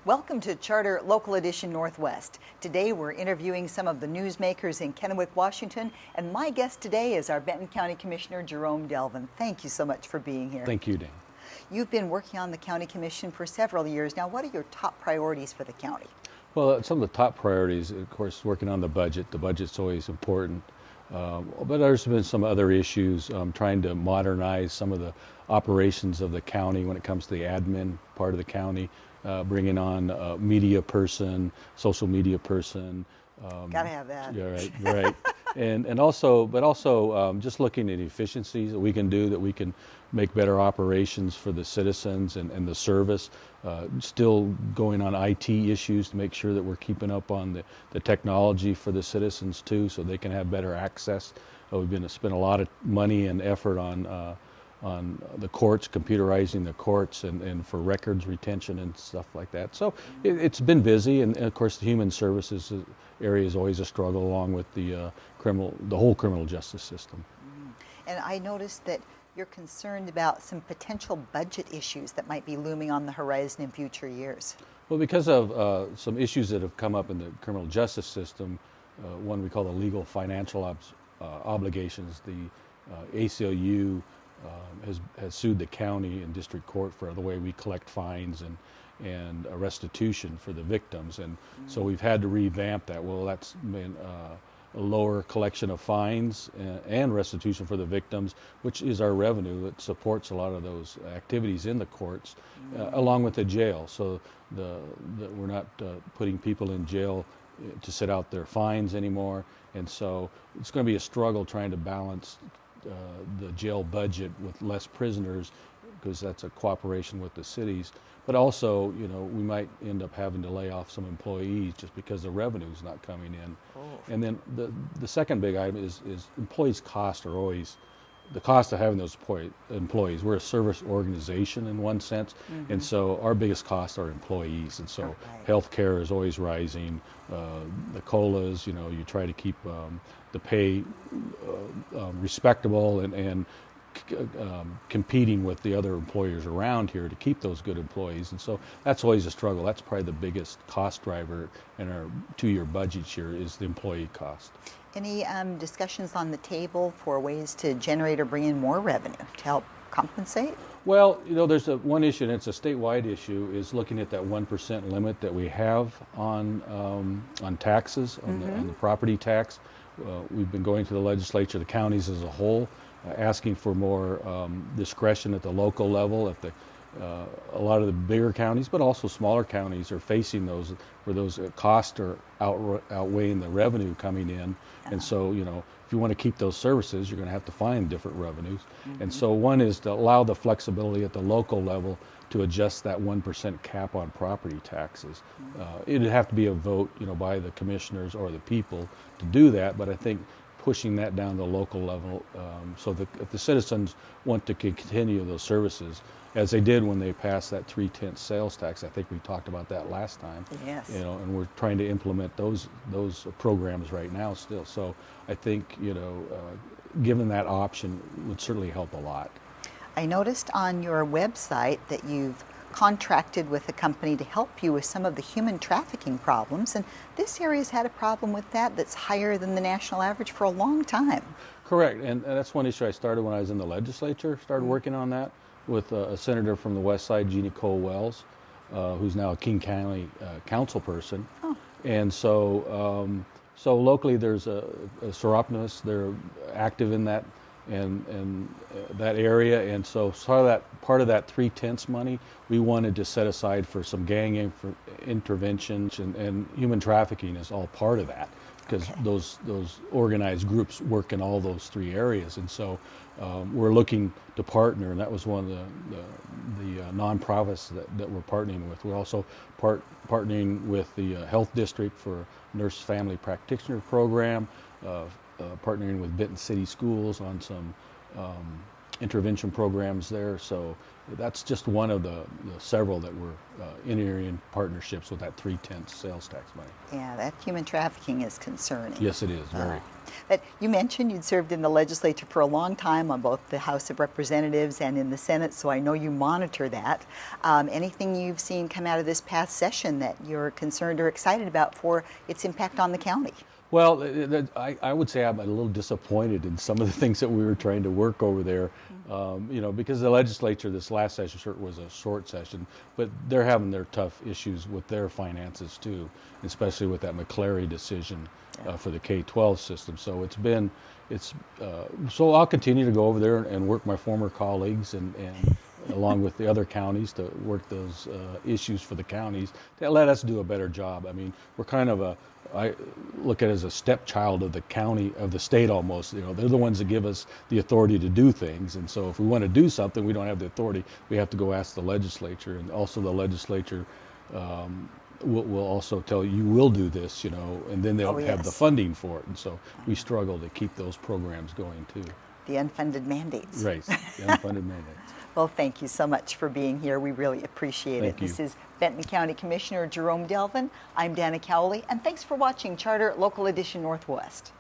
Welcome to Charter Local Edition Northwest. Today we're interviewing some of the newsmakers in Kennewick, Washington, and my guest today is our Benton County Commissioner, Jerome Delvin. Thank you so much for being here. Thank you, Dan. You've been working on the County Commission for several years now. What are your top priorities for the county? Well, some of the top priorities, of course, working on the budget. The budget's always important. But there's been some other issues, trying to modernize some of the operations of the county when it comes to the admin part of the county, bringing on a media person, social media person. Gotta have that. Yeah, right. And also just looking at efficiencies that we can do, that we can make better operations for the citizens and the service. Still going on IT issues to make sure that we're keeping up on the technology for the citizens too, so they can have better access. We've spent a lot of money and effort on the courts, computerizing the courts and for records retention and stuff like that. So it's been busy, and of course the human services area is always a struggle, along with the whole criminal justice system. And I noticed that you're concerned about some potential budget issues that might be looming on the horizon in future years. Well, because of some issues that have come up in the criminal justice system, one we call the legal financial obligations, the ACLU has sued the county and district court for the way we collect fines and restitution for the victims, and so we've had to revamp that. Well, that's been a lower collection of fines and restitution for the victims, which is our revenue that supports a lot of those activities in the courts, along with the jail. So we're not putting people in jail to sit out their fines anymore, and so it's going to be a struggle trying to balance the jail budget with less prisoners, because that's a cooperation with the cities. But also, we might end up having to lay off some employees just because the revenue's not coming in. And then the second big item is employees' costs are always the cost of having those employees. We're a service organization in one sense, and so our biggest costs are employees. And so healthcare is always rising. The COLAs, you try to keep the pay respectable and competing with the other employers around here to keep those good employees. And so that's always a struggle. That's probably the biggest cost driver in our 2-year budget here, is the employee cost. Any discussions on the table for ways to generate or bring in more revenue to help compensate? Well, there's one issue, and it's a statewide issue, is looking at that 1% limit that we have on taxes, on the property tax. We've been going to the legislature, the counties as a whole, asking for more discretion at the local level. A lot of the bigger counties, but also smaller counties, are facing those where those costs are outweighing the revenue coming in. And so, if you want to keep those services, you're going to have to find different revenues. And so one is to allow the flexibility at the local level to adjust that 1% cap on property taxes. It'd have to be a vote, by the commissioners or the people to do that, but I think pushing that down to the local level, so that if the citizens want to continue those services, as they did when they passed that 3/10 sales tax. I think we talked about that last time. Yes. And we're trying to implement those programs right now still. So I think, given that option would certainly help a lot. I noticed on your website that you've contracted with a company to help you with some of the human trafficking problems, and this area's had a problem with that's higher than the national average for a long time. Correct, and that's one issue I started when I was in the legislature, started working on that with a senator from the west side, Jeannie Cole Wells, who's now a King County council person. And so locally there's a seropneus, they're active in that and that area, and so part of that 3/10 money we wanted to set aside for some gang interventions, and human trafficking is all part of that, because those organized groups work in all those 3 areas. And so we're looking to partner, and that was one of the nonprofits that we're partnering with. We're also partnering with the health district for nurse family practitioner program, partnering with Benton City Schools on some intervention programs there. So that's just one of the several that we're entering in partnerships with that 3/10 sales tax money. Yeah, that human trafficking is concerning. Yes, it is, very. But you mentioned you'd served in the legislature for a long time on both the House of Representatives and in the Senate, so I know you monitor that. Anything you've seen come out of this past session that you're concerned or excited about for its impact on the county? Well, I would say I'm a little disappointed in some of the things that we were trying to work over there, because the legislature this last session sure was a short session, but they're having their tough issues with their finances too, especially with that McCleary decision for the K-12 system. So so I'll continue to go over there and work my former colleagues and along with the other counties to work those issues for the counties to let us do a better job. I mean, we're kind of I look at it as a stepchild of the county, of the state almost. They're the ones that give us the authority to do things. And so if we want to do something, we don't have the authority. We have to go ask the legislature. And also the legislature will also tell you will do this, and then they'll have the funding for it. And so we struggle to keep those programs going too. The unfunded mandates. Right, the unfunded mandates. Well, thank you so much for being here. We really appreciate it. This is Benton County Commissioner Jerome Delvin. I'm Dana Cowley, and thanks for watching Charter Local Edition Northwest.